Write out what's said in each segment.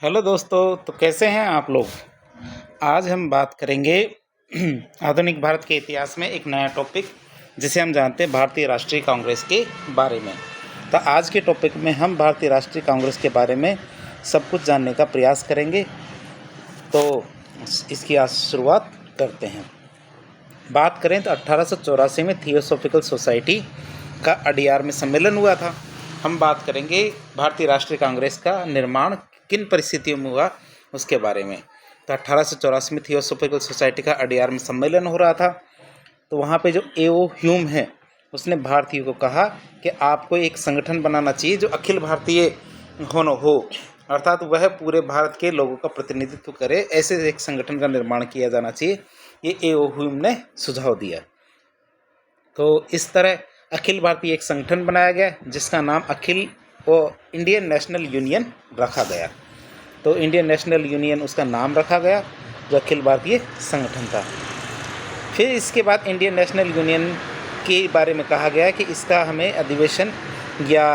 Hello दोस्तों, तो कैसे हैं आप लोग। आज हम बात करेंगे आधुनिक भारत के इतिहास में एक नया टॉपिक जिसे हम जानते हैं भारतीय राष्ट्रीय कांग्रेस के बारे में। तो आज के टॉपिक में हम भारतीय राष्ट्रीय कांग्रेस के बारे में सब कुछ जानने का प्रयास करेंगे। तो इसकी आज शुरुआत करते हैं। बात करें तो 1884 में थियोसॉफिकल सोसाइटी का अडियार में सम्मेलन हुआ था। हम बात करेंगे भारतीय राष्ट्रीय कांग्रेस का निर्माण किन परिस्थितियों में हुआ उसके बारे में। तो 1884 में थियोसॉफिकल सोसाइटी का अडियार में सम्मेलन हो रहा था। तो वहाँ पे जो ए.ओ. ह्यूम है उसने भारतीयों को कहा कि आपको एक संगठन बनाना चाहिए जो अखिल भारतीय हो, अर्थात वह पूरे भारत के लोगों का प्रतिनिधित्व करे। ऐसे एक संगठन का निर्माण किया जाना चाहिए, ये ए.ओ. ह्यूम ने सुझाव दिया। तो इस तरह अखिल भारतीय एक संगठन बनाया गया जिसका नाम इंडियन नेशनल यूनियन रखा गया। तो इंडियन नेशनल यूनियन उसका नाम रखा गया जो अखिल भारतीय संगठन था। फिर इसके बाद इंडियन नेशनल यूनियन के बारे में कहा गया कि इसका हमें अधिवेशन या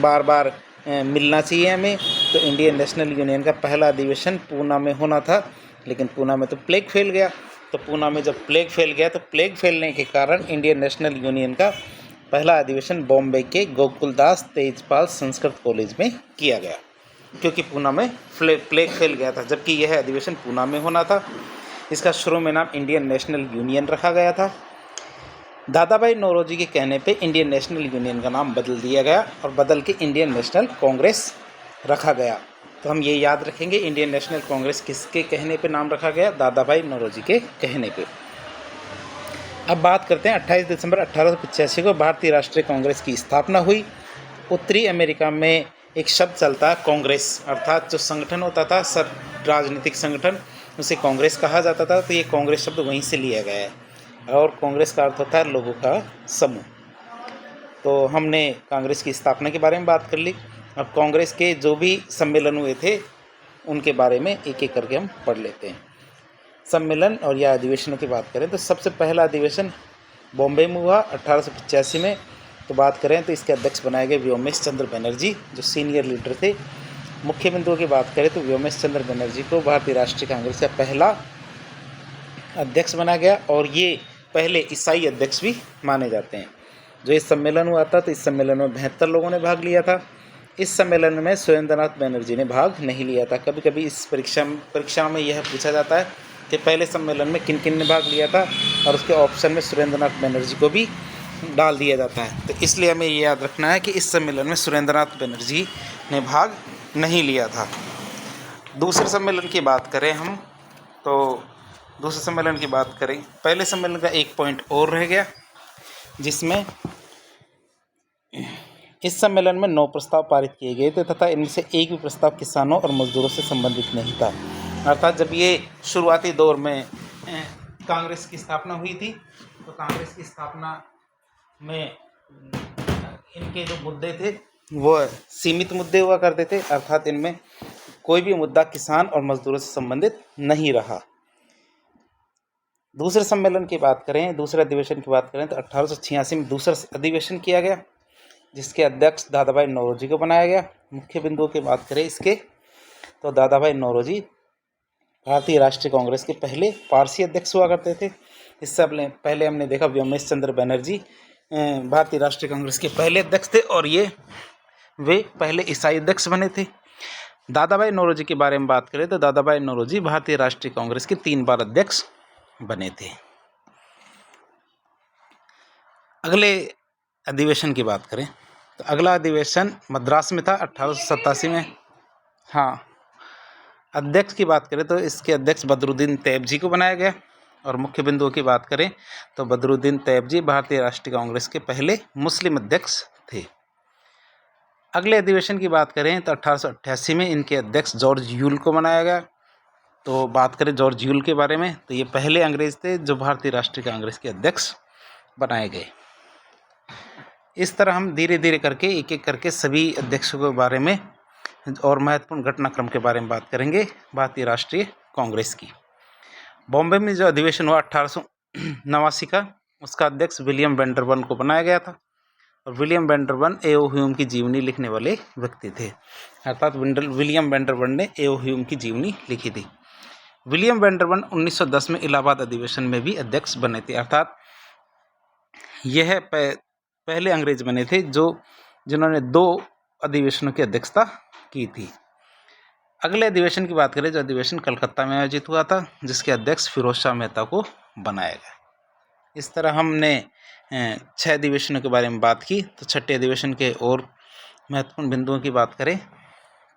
बार बार मिलना चाहिए हमें। तो इंडियन नेशनल यूनियन का पहला अधिवेशन पूना में होना था, लेकिन पूना में तो प्लेग फैल गया। तो पूना में जब प्लेग फैल गया तो प्लेग फैलने के कारण इंडियन नेशनल यूनियन का पहला अधिवेशन बॉम्बे के गोकुलदास तेजपाल संस्कृत कॉलेज में किया गया, क्योंकि पूना में प्लेग फैल गया था, जबकि यह अधिवेशन पूना में होना था। इसका शुरू में नाम इंडियन नेशनल यूनियन रखा गया था। दादा भाई नौरोजी के कहने पे इंडियन नेशनल यूनियन का नाम बदल दिया गया और बदल के इंडियन नेशनल कांग्रेस रखा गया। तो हम ये याद रखेंगे, इंडियन नेशनल कांग्रेस किसके कहने पे नाम रखा गया? दादा भाई नौरोजी के कहने पे। अब बात करते हैं 28 दिसंबर 1885 को भारतीय राष्ट्रीय कांग्रेस की स्थापना हुई। उत्तरी अमेरिका में एक शब्द चलता है कांग्रेस, अर्थात जो संगठन होता था राजनीतिक संगठन, उसे कांग्रेस कहा जाता था। तो ये कांग्रेस शब्द वहीं से लिया गया है और कांग्रेस का अर्थ होता है लोगों का समूह। तो हमने कांग्रेस की स्थापना के बारे में बात कर ली। अब कांग्रेस के जो भी सम्मेलन हुए थे उनके बारे में एक एक करके हम पढ़ लेते हैं। सम्मेलन और या अधिवेशनों की बात करें तो सबसे पहला अधिवेशन बॉम्बे में हुआ 1885 में। तो बात करें तो इसके अध्यक्ष बनाए गए व्योमेश चंद्र बनर्जी, जो सीनियर लीडर थे। मुख्य बिंदुओं की बात करें तो व्योमेश चंद्र बनर्जी को भारतीय राष्ट्रीय कांग्रेस का पहला अध्यक्ष बनाया गया और ये पहले ईसाई अध्यक्ष भी माने जाते हैं। जो इस सम्मेलन हुआ था तो इस सम्मेलन में 72 लोगों ने भाग लिया था। इस सम्मेलन में सुरेंद्रनाथ बनर्जी ने भाग नहीं लिया था। कभी कभी इस परीक्षा में यह पूछा जाता है कि पहले सम्मेलन में किन किन ने भाग लिया था, और उसके ऑप्शन में सुरेंद्रनाथ बनर्जी को भी डाल दिया जाता है। तो इसलिए हमें ये याद रखना है कि इस सम्मेलन में सुरेंद्रनाथ बनर्जी ने भाग नहीं लिया था। दूसरे सम्मेलन की बात करें हम तो दूसरे सम्मेलन की बात करें, पहले सम्मेलन का एक पॉइंट और रह गया, जिसमें इस सम्मेलन में 9 प्रस्ताव पारित किए गए थे तथा इनमें से एक भी प्रस्ताव किसानों और मजदूरों से संबंधित नहीं था। अर्थात जब ये शुरुआती दौर में कांग्रेस की स्थापना हुई थी तो कांग्रेस की स्थापना में इनके जो मुद्दे थे वो सीमित मुद्दे हुआ करते थे, अर्थात इनमें कोई भी मुद्दा किसान और मजदूरों से संबंधित नहीं रहा। दूसरे सम्मेलन की बात करें, दूसरे अधिवेशन की बात करें तो 1886 में दूसरा अधिवेशन किया गया, जिसके अध्यक्ष दादा भाई नौरोजी को बनाया गया। मुख्य बिंदुओं की बात करें इसके तो दादा भाई नौरोजी भारतीय राष्ट्रीय कांग्रेस के पहले पारसी अध्यक्ष हुआ करते थे। इससे पहले हमने देखा व्योमेश चंद्र बनर्जी भारतीय राष्ट्रीय कांग्रेस के पहले अध्यक्ष थे और वे पहले ईसाई अध्यक्ष बने थे। दादा भाई नौरोजी के बारे में बात करें तो दादा भाई नौरोजी भारतीय राष्ट्रीय कांग्रेस के 3 बार अध्यक्ष बने थे। अगले अधिवेशन की बात करें तो अगला अधिवेशन मद्रास में था 1887 में। हाँ, अध्यक्ष की बात करें तो इसके अध्यक्ष बदरुद्दीन तैयब जी को बनाया गया और मुख्य बिंदुओं की बात करें तो बदरुद्दीन तैयब जी भारतीय राष्ट्रीय कांग्रेस के पहले मुस्लिम अध्यक्ष थे। अगले अधिवेशन की बात करें तो 1888 में इनके अध्यक्ष जॉर्ज यूल को बनाया गया। तो बात करें जॉर्ज यूल के बारे में तो ये पहले अंग्रेज थे जो भारतीय राष्ट्रीय कांग्रेस के अध्यक्ष बनाए गए। इस तरह हम धीरे धीरे करके एक एक करके सभी अध्यक्षों के बारे में और महत्वपूर्ण घटनाक्रम के बारे में बात करेंगे भारतीय राष्ट्रीय कांग्रेस की। बॉम्बे में जो अधिवेशन हुआ 1889 का, उसका अध्यक्ष विलियम वेंडरबर्न को बनाया गया था। और विलियम वैंडरबर्न एओ ह्यूम की जीवनी लिखने वाले व्यक्ति थे। अर्थात विलियम वैंडरबर्न ने एओ ह्यूम की जीवनी लिखी थी। विलियम वैंडरबर्न 1910 में इलाहाबाद अधिवेशन में भी अध्यक्ष बने थे। अर्थात यह पहले अंग्रेज बने थे जिन्होंने 2 अधिवेशनों की अध्यक्षता की थी। अगले अधिवेशन की बात करें, जो अधिवेशन कलकत्ता में आयोजित हुआ था, जिसके अध्यक्ष फिरोज शाह मेहता को बनाया गया। इस तरह हमने 6 अधिवेशनों के बारे में बात की। तो छठे अधिवेशन के और महत्वपूर्ण बिंदुओं की बात करें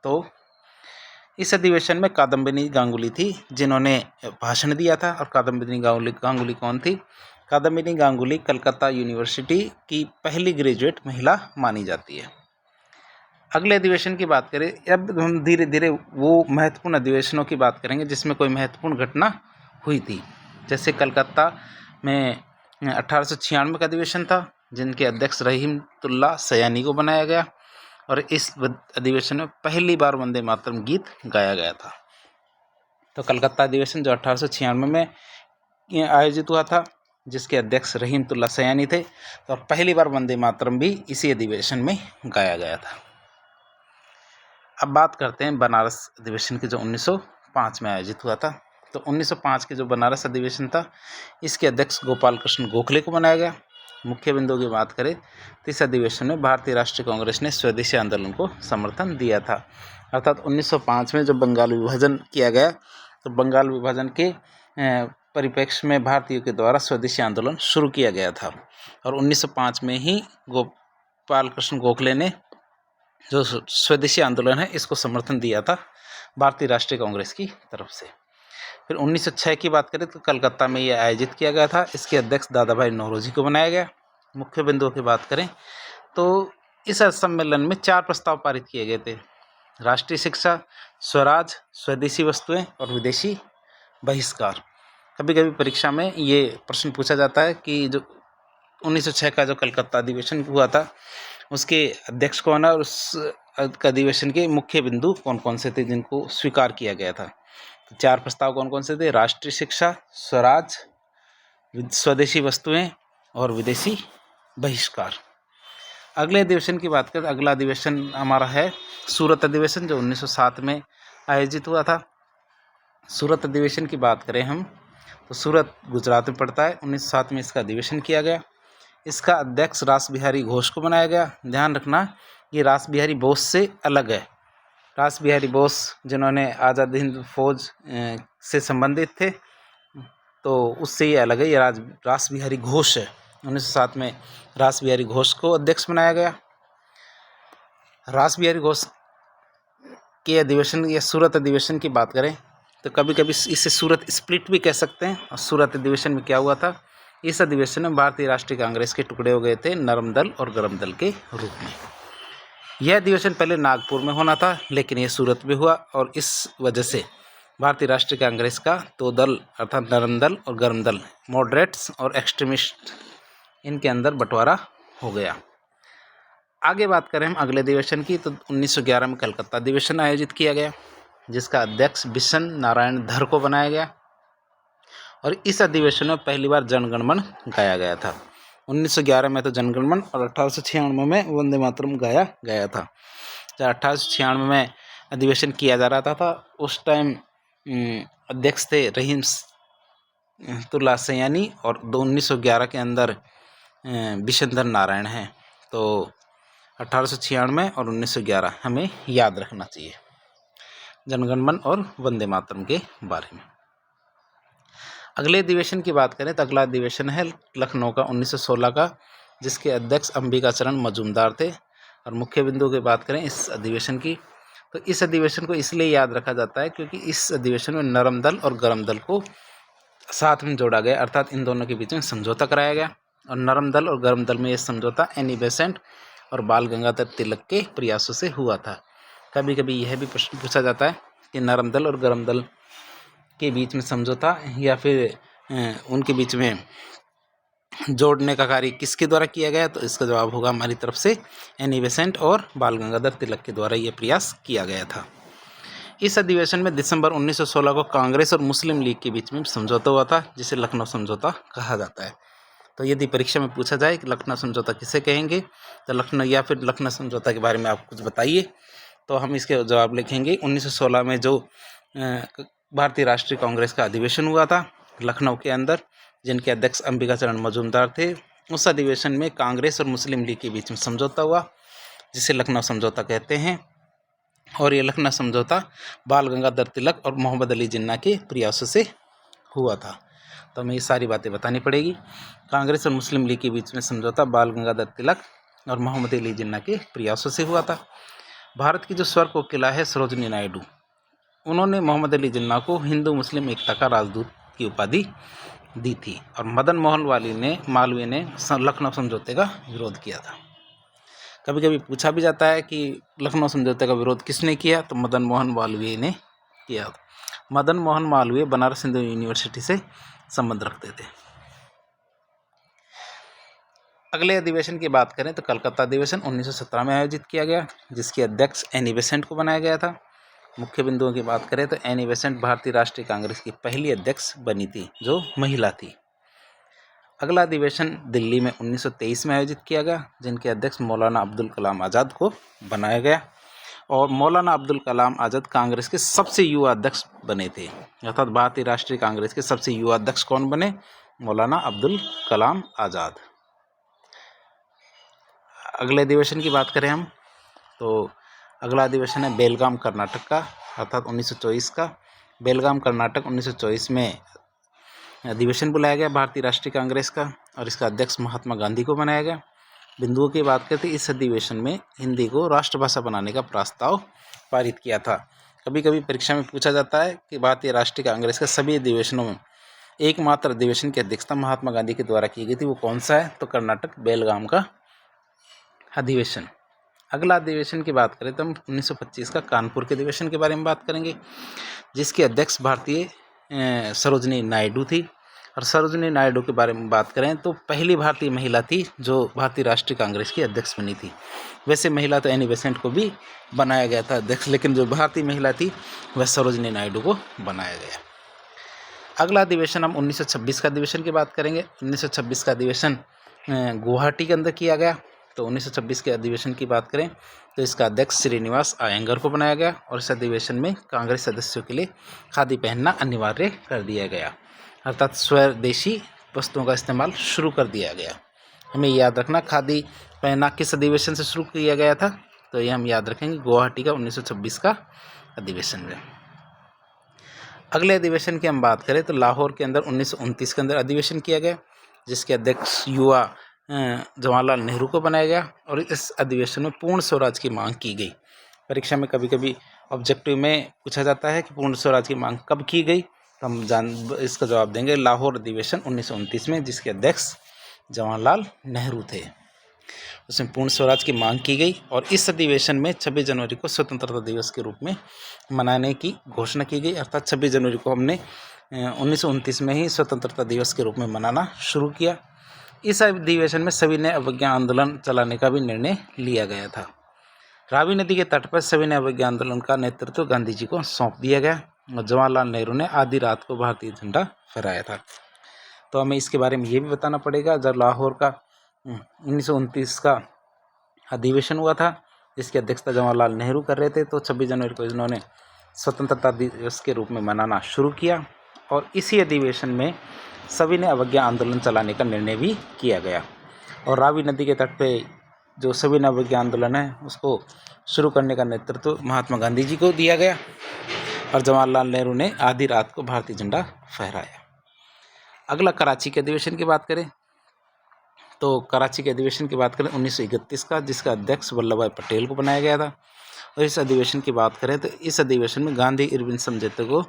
तो इस अधिवेशन में कादम्बिनी गांगुली थी जिन्होंने भाषण दिया था। और कादम्बिनी गांगुली कौन थी? कादम्बिनी गांगुली कलकत्ता यूनिवर्सिटी की पहली ग्रेजुएट महिला मानी जाती है। अगले अधिवेशन की बात करें, अब हम धीरे धीरे वो महत्वपूर्ण अधिवेशनों की बात करेंगे जिसमें कोई महत्वपूर्ण घटना हुई थी। जैसे कलकत्ता में 1896 का अधिवेशन था, जिनके अध्यक्ष रहीमतुल्लाह सयानी को बनाया गया। और इस अधिवेशन में पहली बार वंदे मातरम गीत गाया गया था। तो कलकत्ता अधिवेशन जो 1896 में आयोजित हुआ था, जिसके अध्यक्ष रहीमतुल्लाह सयानी थे, तो पहली बार वंदे मातरम भी इसी अधिवेशन में गाया गया था। अब बात करते हैं बनारस अधिवेशन की, जो 1905 में आयोजित हुआ था। तो 1905 के जो बनारस अधिवेशन था, इसके अध्यक्ष गोपाल कृष्ण गोखले को बनाया गया। मुख्य बिंदुओं की बात करें तो इस अधिवेशन में भारतीय राष्ट्रीय कांग्रेस ने स्वदेशी आंदोलन को समर्थन दिया था। अर्थात 1905 में जब बंगाल विभाजन किया गया, तो बंगाल विभाजन के परिप्रेक्ष्य में भारतीयों के द्वारा स्वदेशी आंदोलन शुरू किया गया था। और 1905 में ही गोपाल कृष्ण गोखले ने जो स्वदेशी आंदोलन है इसको समर्थन दिया था भारतीय राष्ट्रीय कांग्रेस की तरफ से। फिर 1906 की बात करें तो कलकत्ता में यह आयोजित किया गया था। इसके अध्यक्ष दादा भाई नौरोजी को बनाया गया। मुख्य बिंदुओं की बात करें तो इस सम्मेलन में 4 प्रस्ताव पारित किए गए थे: राष्ट्रीय शिक्षा, स्वराज, स्वदेशी वस्तुएं और विदेशी बहिष्कार। कभी कभी परीक्षा में ये प्रश्न पूछा जाता है कि जो 1906 का जो कलकत्ता अधिवेशन हुआ था, उसके अध्यक्ष कौन है और उस अधिवेशन के मुख्य बिंदु कौन कौन से थे जिनको स्वीकार किया गया था। तो 4 प्रस्ताव कौन कौन से थे? राष्ट्रीय शिक्षा, स्वराज, स्वदेशी वस्तुएं और विदेशी बहिष्कार। अगले अधिवेशन की बात करें, अगला अधिवेशन हमारा है सूरत अधिवेशन, जो 1907 में आयोजित हुआ था। सूरत अधिवेशन की बात करें हम तो सूरत गुजरात में पड़ता है। 1907 में इसका अधिवेशन किया गया। इसका अध्यक्ष रास बिहारी घोष को बनाया गया। ध्यान रखना, ये रास बिहारी बोस से अलग है। रास बिहारी बोस जिन्होंने आज़ाद हिंद फौज से संबंधित थे, तो उससे ये अलग है। ये रास बिहारी घोष है। 1907 में रास बिहारी घोष को अध्यक्ष बनाया गया। रास बिहारी घोष के अधिवेशन या सूरत अधिवेशन की बात करें तो कभी कभी इसे सूरत स्प्लिट भी कह सकते हैं। और सूरत अधिवेशन में क्या हुआ था? इस अधिवेशन में भारतीय राष्ट्रीय कांग्रेस के टुकड़े हो गए थे नरम दल और गरम दल के रूप में। यह अधिवेशन पहले नागपुर में होना था, लेकिन यह सूरत में हुआ। और इस वजह से भारतीय राष्ट्रीय कांग्रेस का 2 दल अर्थात नरम दल और गरम दल, मॉडरेट्स और एक्सट्रीमिस्ट, इनके अंदर बंटवारा हो गया। आगे बात करें हम अगले अधिवेशन की तो 1911 में कलकत्ता अधिवेशन आयोजित किया गया, जिसका अध्यक्ष बिशन नारायण धर को बनाया गया। और इस अधिवेशन में पहली बार जनगणमन गाया गया था। 1911 में तो जनगणमन और 1896 में वंदे मातरम गाया गया था। जब 1896 में अधिवेशन किया जा रहा था उस टाइम अध्यक्ष थे रहीमतुल्लाह सयानी और 1911 के अंदर बिशनधर नारायण हैं। तो 1896 और 1911 हमें याद रखना चाहिए जनगणमन और वंदे मातरम के बारे में। अगले अधिवेशन की बात करें तो अगला अधिवेशन है लखनऊ का 1916 का, जिसके अध्यक्ष अंबिकाचरण मजूमदार थे। और मुख्य बिंदु की बात करें इस अधिवेशन की तो इस अधिवेशन को इसलिए याद रखा जाता है क्योंकि इस अधिवेशन में नरम दल और गरम दल को साथ में जोड़ा गया, अर्थात इन दोनों के बीच में समझौता कराया गया। और नरम दल और गरम दल में यह समझौता एनी बेसेंट और बाल गंगाधर तिलक के प्रयासों से हुआ था। कभी कभी यह भी प्रश्न पूछा जाता है कि नरम दल और गरम दल के बीच में समझौता या फिर उनके बीच में जोड़ने का कार्य किसके द्वारा किया गया, तो इसका जवाब होगा हमारी तरफ से एनी बेसेंट और बाल गंगाधर तिलक के द्वारा यह प्रयास किया गया था। इस अधिवेशन में दिसंबर 1916 को कांग्रेस और मुस्लिम लीग के बीच में समझौता हुआ था, जिसे लखनऊ समझौता कहा जाता है। तो यदि परीक्षा में पूछा जाए कि लखनऊ समझौता किसे कहेंगे, तो लखनऊ या फिर लखनऊ समझौता के बारे में आप कुछ बताइए, तो हम इसके जवाब लिखेंगे 1916 में जो भारतीय राष्ट्रीय कांग्रेस का अधिवेशन हुआ था लखनऊ के अंदर, जिनके अध्यक्ष अंबिका चरण मजूमदार थे, उस अधिवेशन में कांग्रेस और मुस्लिम लीग के बीच में समझौता हुआ, जिसे लखनऊ समझौता कहते हैं। और ये लखनऊ समझौता बाल गंगाधर तिलक और मोहम्मद अली जिन्ना के प्रयासों से हुआ था। तो हमें ये सारी बातें बतानी पड़ेगी। कांग्रेस और मुस्लिम लीग के बीच में समझौता बाल गंगाधर तिलक और मोहम्मद अली जिन्ना के प्रयासों से हुआ था। भारत की जो स्वर कोकिला है सरोजिनी नायडू, उन्होंने मोहम्मद अली जिन्ना को हिंदू मुस्लिम एकता का राजदूत की उपाधि दी थी, और मदन मोहन मालवीय ने लखनऊ समझौते का विरोध किया था। कभी कभी पूछा भी जाता है कि लखनऊ समझौते का विरोध किसने किया, तो मदन मोहन मालवीय ने किया। मदन मोहन मालवीय बनारस हिंदू यूनिवर्सिटी से संबंध रखते थे। अगले अधिवेशन की बात करें तो कलकत्ता अधिवेशन 1917 में आयोजित किया गया, जिसके अध्यक्ष एनी बेसेंट को बनाया गया था। मुख्य बिंदुओं की बात करें तो एनी बेसेंट भारतीय राष्ट्रीय कांग्रेस की पहली अध्यक्ष बनी थी जो महिला थी। अगला अधिवेशन दिल्ली में 1923 में आयोजित किया गया, जिनके अध्यक्ष मौलाना अब्दुल कलाम आज़ाद को बनाया गया, और मौलाना अब्दुल कलाम आज़ाद कांग्रेस के सबसे युवा अध्यक्ष बने थे। अर्थात भारतीय राष्ट्रीय कांग्रेस के सबसे युवा अध्यक्ष कौन बने? मौलाना अब्दुल कलाम आज़ाद। अगले अधिवेशन की बात करें हम तो अगला अधिवेशन है बेलगाम कर्नाटक का, अर्थात 1924 का। बेलगाम कर्नाटक 1924 में अधिवेशन बुलाया गया भारतीय राष्ट्रीय कांग्रेस का, और इसका अध्यक्ष महात्मा गांधी को बनाया गया। बिंदुओं की बात करते इस अधिवेशन में हिंदी को राष्ट्रभाषा बनाने का प्रस्ताव पारित किया था। कभी कभी परीक्षा में पूछा जाता है कि भारतीय राष्ट्रीय कांग्रेस के सभी अधिवेशनों में एकमात्र अधिवेशन की अध्यक्षता महात्मा गांधी के द्वारा की गई थी, वो कौन सा है? तो कर्नाटक बेलगाम का अधिवेशन। अगला अधिवेशन की बात करें तो हम 1925 का कानपुर के अधिवेशन के बारे में बात करेंगे, जिसके अध्यक्ष भारतीय सरोजिनी नायडू थी। और सरोजिनी नायडू के बारे में बात करें तो पहली भारतीय महिला थी जो भारतीय राष्ट्रीय कांग्रेस की अध्यक्ष बनी थी। वैसे महिला तो एनी बेसेंट को भी बनाया गया था अध्यक्ष, लेकिन जो भारतीय महिला थी वह सरोजिनी नायडू को बनाया गया। अगला अधिवेशन हम 1926 का अधिवेशन की बात करेंगे। 1926 का अधिवेशन गुवाहाटी के अंदर किया गया। तो 1926 के अधिवेशन की बात करें तो इसका अध्यक्ष श्रीनिवास अयंगर को बनाया गया, और इस अधिवेशन में कांग्रेस सदस्यों के लिए खादी पहनना अनिवार्य कर दिया गया, अर्थात स्वदेशी वस्तुओं का इस्तेमाल शुरू कर दिया गया। हमें याद रखना खादी पहनना किस अधिवेशन से शुरू किया गया था, तो ये हम याद रखेंगे गुवाहाटी का 1926 का अधिवेशन में। अगले अधिवेशन की हम बात करें तो लाहौर के अंदर 1929 के अंदर अधिवेशन किया गया, जिसके अध्यक्ष युवा जवाहरलाल नेहरू को बनाया गया, और इस अधिवेशन में पूर्ण स्वराज की मांग की गई। परीक्षा में कभी कभी ऑब्जेक्टिव में पूछा जाता है कि पूर्ण स्वराज की मांग कब की गई, तो हम इसका जवाब देंगे लाहौर अधिवेशन 1929 में, जिसके अध्यक्ष जवाहरलाल नेहरू थे। उसमें पूर्ण स्वराज की मांग की गई, और इस अधिवेशन में 26 जनवरी को स्वतंत्रता दिवस के रूप में मनाने की घोषणा की गई, अर्थात 26 जनवरी को हमने 1929 में ही स्वतंत्रता दिवस के रूप में मनाना शुरू किया। इस अधिवेशन में सविनय अवज्ञा आंदोलन चलाने का भी निर्णय लिया गया था। रावी नदी के तट पर सविनय अवज्ञा आंदोलन का नेतृत्व गांधी जी को सौंप दिया गया, और जवाहरलाल नेहरू ने आधी रात को भारतीय झंडा फहराया था। तो हमें इसके बारे में ये भी बताना पड़ेगा, जब लाहौर का 1929 का अधिवेशन हुआ था, जिसकी अध्यक्षता जवाहरलाल नेहरू कर रहे थे, तो 26 जनवरी को इन्होंने स्वतंत्रता दिवस के रूप में मनाना शुरू किया, और इसी अधिवेशन में सविनय अवज्ञा आंदोलन चलाने का निर्णय भी किया गया। और रावी नदी के तट पे जो सविनय अवज्ञा आंदोलन है उसको शुरू करने का नेतृत्व महात्मा गांधी जी को दिया गया, और जवाहरलाल नेहरू ने आधी रात को भारतीय झंडा फहराया। अगला कराची के अधिवेशन की बात करें तो कराची के अधिवेशन की बात करें 1931 का, जिसका अध्यक्ष वल्लभ भाई पटेल को बनाया गया था। और इस अधिवेशन की बात करें तो इस अधिवेशन में गांधी इरविन समझौते को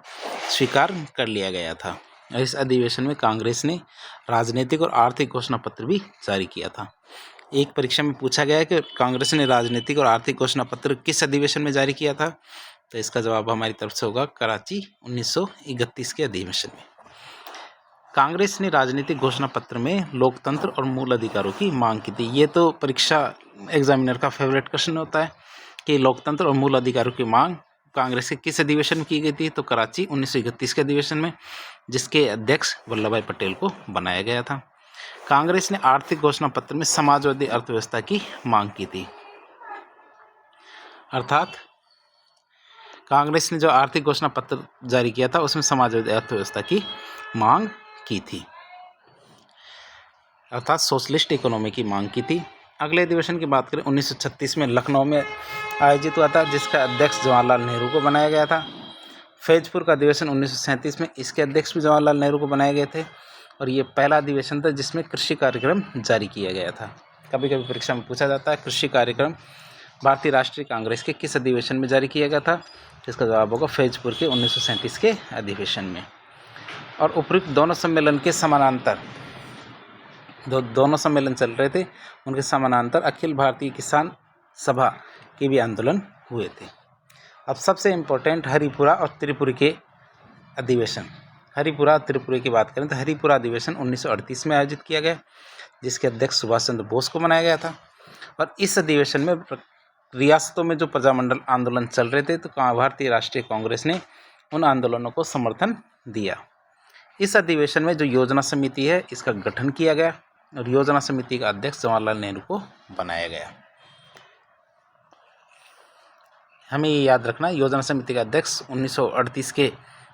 स्वीकार कर लिया गया था। और इस अधिवेशन में कांग्रेस ने राजनीतिक और आर्थिक घोषणा पत्र भी जारी किया था। एक परीक्षा में पूछा गया है कि कांग्रेस ने राजनीतिक और आर्थिक घोषणा पत्र किस अधिवेशन में जारी किया था, तो इसका जवाब हमारी तरफ से होगा कराची 1931 के अधिवेशन में। कांग्रेस ने राजनीतिक घोषणा पत्र में लोकतंत्र और मूल अधिकारों की मांग की थी। ये तो परीक्षा एग्जामिनर का फेवरेट क्वेश्चन होता है कि लोकतंत्र और मूल अधिकारों की मांग कांग्रेस के किस अधिवेशन में की गई थी, तो कराची 1931 के अधिवेशन में, जिसके अध्यक्ष वल्लभ भाई पटेल को बनाया गया था। कांग्रेस ने आर्थिक घोषणा पत्र में समाजवादी अर्थव्यवस्था की मांग की थी। अर्थात कांग्रेस ने जो आर्थिक घोषणा पत्र जारी किया था उसमें समाजवादी अर्थव्यवस्था की मांग की थी, अर्थात सोशलिस्ट इकोनॉमी की मांग की थी। अगले अधिवेशन की बात करें 1936 में लखनऊ में आयोजित हुआ था, जिसका अध्यक्ष जवाहरलाल नेहरू को बनाया गया था। फैजपुर का अधिवेशन 1937 में, इसके अध्यक्ष भी जवाहरलाल नेहरू को बनाए गए थे और ये पहला अधिवेशन था जिसमें कृषि कार्यक्रम जारी किया गया था। कभी कभी परीक्षा में पूछा जाता है कृषि कार्यक्रम भारतीय राष्ट्रीय कांग्रेस के किस अधिवेशन में जारी किया गया था, इसका जवाब होगा फैजपुर के 1937 के अधिवेशन में। और उपयुक्त दोनों सम्मेलन के समानांतर दोनों सम्मेलन चल रहे थे, उनके समानांतर अखिल भारतीय किसान सभा के भी आंदोलन हुए थे। अब सबसे इम्पोर्टेंट हरिपुरा और त्रिपुरी के अधिवेशन। हरिपुरा त्रिपुरी की बात करें तो हरिपुरा अधिवेशन 1938 में आयोजित किया गया, जिसके अध्यक्ष सुभाष चंद्र बोस को बनाया गया था। और इस अधिवेशन में रियासतों में जो प्रजामंडल आंदोलन चल रहे थे तो भारतीय राष्ट्रीय कांग्रेस ने उन आंदोलनों को समर्थन दिया। इस अधिवेशन में जो योजना समिति है इसका गठन किया गया और योजना समिति का अध्यक्ष जवाहरलाल नेहरू को बनाया गया। हमें ये याद रखना, योजना समिति का अध्यक्ष 1938 के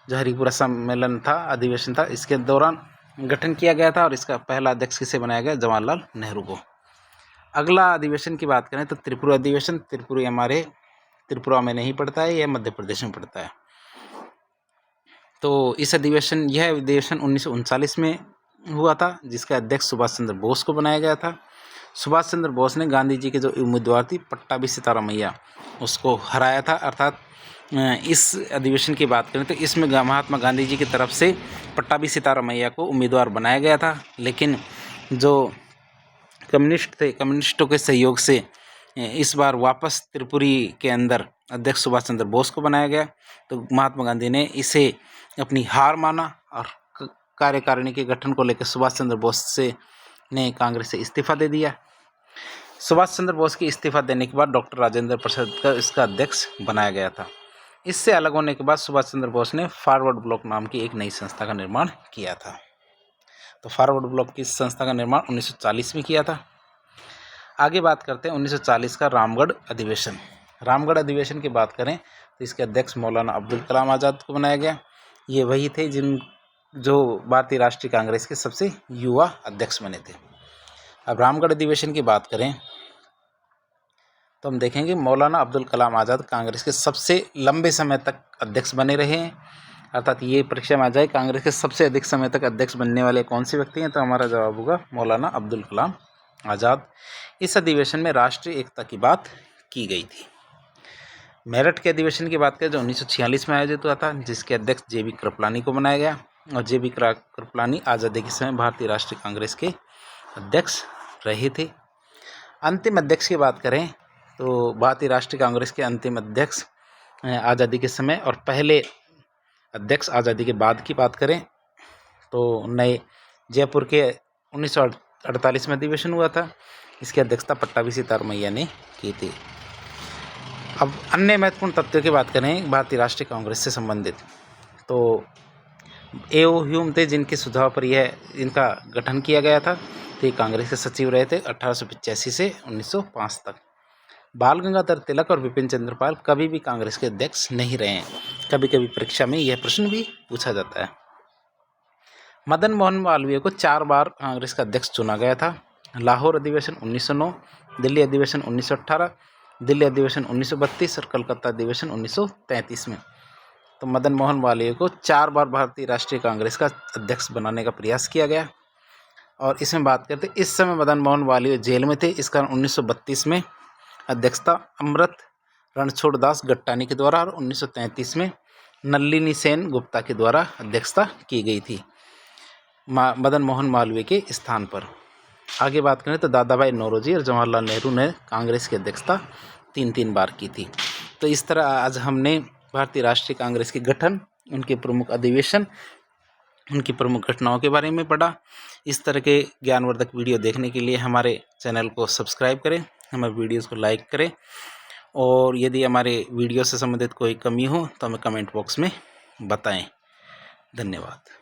जो हरिपुरा सम्मेलन था, अधिवेशन था, इसके दौरान गठन किया गया था और इसका पहला अध्यक्ष किसे बनाया गया, जवाहरलाल नेहरू को। अगला अधिवेशन की बात करें तो त्रिपुरा अधिवेशन। त्रिपुरा हमारे त्रिपुरा में नहीं पड़ता है, यह मध्य प्रदेश में पड़ता है। तो यह अधिवेशन 1939 में हुआ था, जिसका अध्यक्ष सुभाष चंद्र बोस को बनाया गया था। सुभाष चंद्र बोस ने गांधी जी के जो उम्मीदवार थी पट्टाभी सीतारामैया, उसको हराया था। अर्थात इस अधिवेशन की बात करें तो इसमें महात्मा गांधी जी की तरफ से पट्टाभी सीतारामैया को उम्मीदवार बनाया गया था, लेकिन जो कम्युनिस्ट थे, कम्युनिस्टों के सहयोग से इस बार वापस त्रिपुरी के अंदर अध्यक्ष सुभाष चंद्र बोस को बनाया गया। तो महात्मा गांधी ने इसे अपनी हार माना और कार्यकारिणी के गठन को लेकर सुभाष चंद्र बोस ने कांग्रेस से इस्तीफा दे दिया। सुभाष चंद्र बोस की इस्तीफा देने के बाद डॉक्टर राजेंद्र प्रसाद का इसका अध्यक्ष बनाया गया था। इससे अलग होने के बाद सुभाष चंद्र बोस ने फॉरवर्ड ब्लॉक नाम की एक नई संस्था का निर्माण किया था। तो फॉरवर्ड ब्लॉक की संस्था का निर्माण 1940 में किया था। आगे बात करते हैं 1940 का रामगढ़ अधिवेशन। रामगढ़ अधिवेशन की बात करें तो इसके अध्यक्ष मौलाना अब्दुल कलाम आज़ाद को बनाया गया। ये वही थे जो भारतीय राष्ट्रीय कांग्रेस के सबसे युवा अध्यक्ष बने थे। अब रामगढ़ अधिवेशन की बात करें तो हम देखेंगे मौलाना अब्दुल कलाम आज़ाद कांग्रेस के सबसे लंबे समय तक अध्यक्ष बने रहे हैं। अर्थात ये परीक्षा में आ जाए कांग्रेस के सबसे अधिक समय तक अध्यक्ष बनने वाले कौन से व्यक्ति हैं, तो हमारा जवाब होगा मौलाना अब्दुल कलाम आज़ाद। इस अधिवेशन में राष्ट्रीय एकता की बात की गई थी। मेरठ के अधिवेशन की बात करें जो 1946 में आयोजित हुआ था, जिसके अध्यक्ष जे.बी. कृपलानी को बनाया गया और जे.बी. कृपलानी आज़ादी के समय भारतीय राष्ट्रीय कांग्रेस के अध्यक्ष रहे थे। अंतिम अध्यक्ष की बात करें तो भारतीय राष्ट्रीय कांग्रेस के अंतिम अध्यक्ष आज़ादी के समय और पहले अध्यक्ष आज़ादी के बाद की बात करें तो नए जयपुर के 1948 में अधिवेशन हुआ था। इसकी अध्यक्षता पट्टाभी सीतारामैया ने की थी। अब अन्य महत्वपूर्ण तथ्यों की बात करें भारतीय राष्ट्रीय कांग्रेस से संबंधित, तो ए.ओ. ह्यूम थे जिनके सुझाव पर इनका गठन किया गया था। तो ये कांग्रेस के सचिव रहे थे 1885 से 1905 तक। बाल गंगाधर तिलक और विपिन चंद्र पाल कभी भी कांग्रेस के अध्यक्ष नहीं रहे हैं। कभी कभी परीक्षा में यह प्रश्न भी पूछा जाता है। मदन मोहन मालवीय को 4 बार कांग्रेस का अध्यक्ष चुना गया था। लाहौर अधिवेशन 1909, दिल्ली अधिवेशन 1918, दिल्ली अधिवेशन 1932 और कलकत्ता अधिवेशन 1933 में। तो मदन मोहन मालवीय को 4 बार भारतीय राष्ट्रीय कांग्रेस का अध्यक्ष बनाने का प्रयास किया गया। और इसमें बात करते इस समय मदन मोहन मालवीय जेल में थे, इस कारण 1932 में अध्यक्षता अमृत रणछोड़ दास गट्टानी के द्वारा और 1933 में नलिनी सेन गुप्ता के द्वारा अध्यक्षता की गई थी मदन मोहन मालवीय के स्थान पर। आगे बात करें तो दादा भाई नौरोजी और जवाहरलाल नेहरू ने कांग्रेस की अध्यक्षता 3 बार की थी। तो इस तरह आज हमने भारतीय राष्ट्रीय कांग्रेस के गठन, उनके प्रमुख अधिवेशन, उनकी प्रमुख घटनाओं के बारे में पढ़ा। इस तरह के ज्ञानवर्धक वीडियो देखने के लिए हमारे चैनल को सब्सक्राइब करें, हमारे वीडियोस को लाइक करें और यदि हमारे वीडियो से संबंधित कोई कमी हो तो हमें कमेंट बॉक्स में बताएं। धन्यवाद।